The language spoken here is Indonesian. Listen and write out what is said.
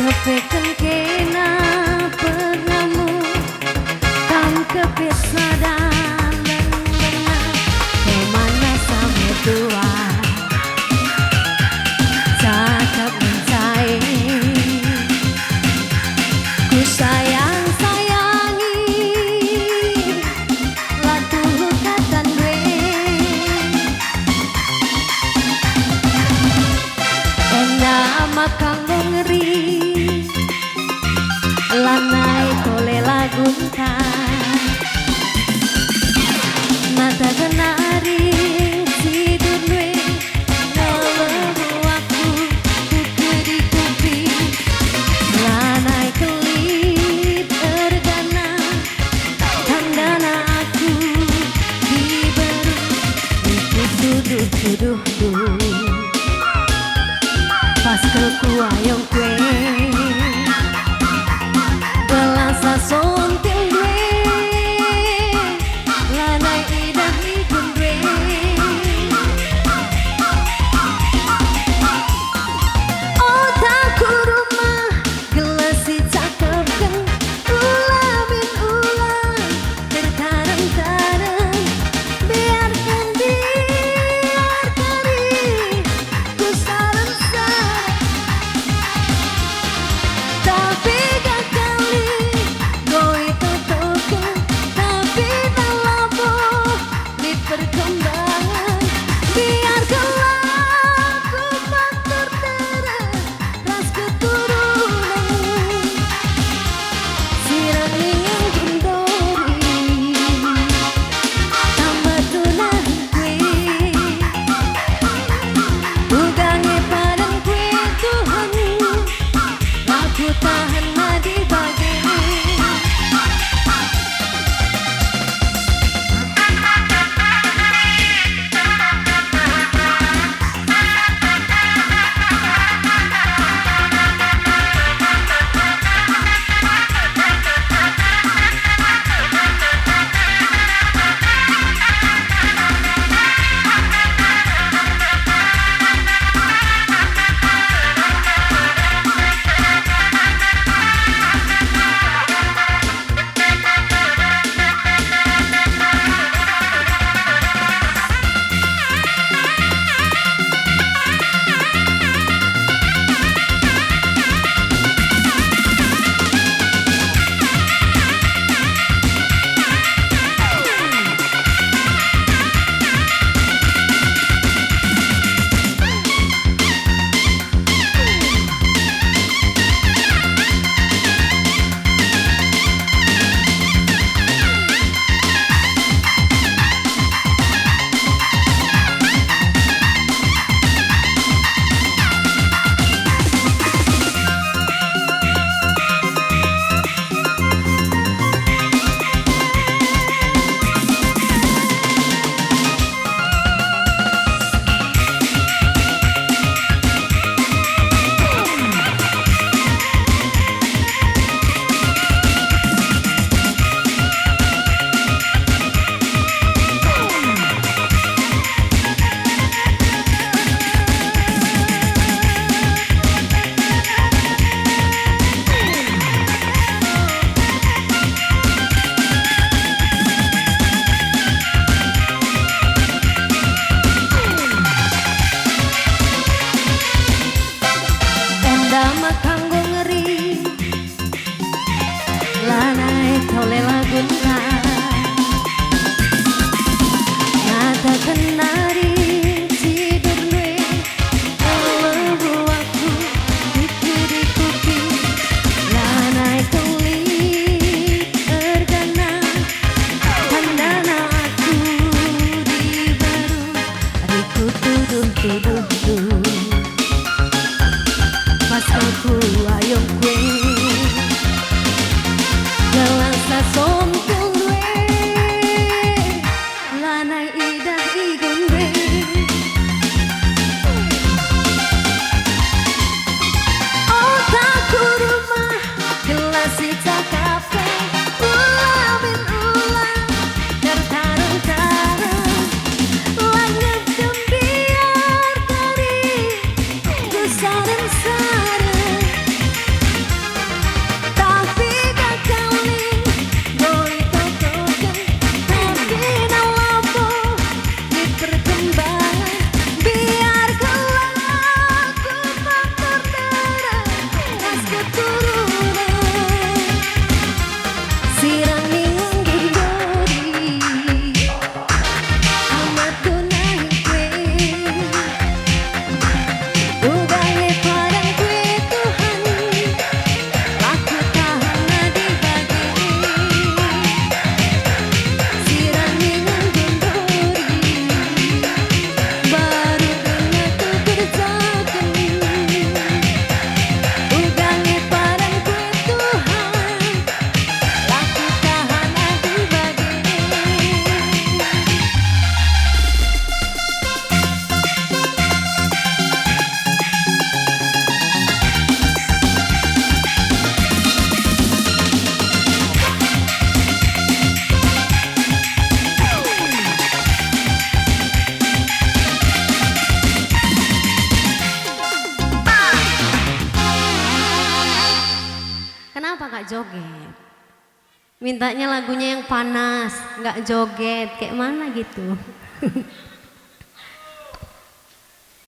Kepeken kena pernamu kam kepesadan kemana sama tua cakap mencai ku sayang sayangi latu lukatan gue enak makan ngeri lanai tole lagunta mata kenari si dunwe ngeluh aku kukeri kupi lanai kelip ergana tandana aku diberu ikut tuduh pas kekuayong kue belasa sontil gue lanai idah ikun gue otakku rumah gelasi cakep keng ulamin ulang tertareng-tareng biarkan ku sarang-sarang tapi gak kali gue toko tapi tak labo di perkembangan biarkanlah ku faktor ras keturunan sirang yang kendori tambah tunah gue udangi padang gue Tuhan aku tahan di bagi Dama kanggo ngeri lanai tole lagunta nada kenari tidur gue lewu aku dikiri kupi lanai kelip ergana tandana aku dibaru ariku tuduh pas aku ayong kue gelasa sontul gue lanai idah igun gue otakku rumah gelasi cakap ulamin ulang tertarung-tarung langit gembiar kari ku sarang-sarang nggak joget. Mintanya lagunya yang panas, nggak joget, kayak mana gitu.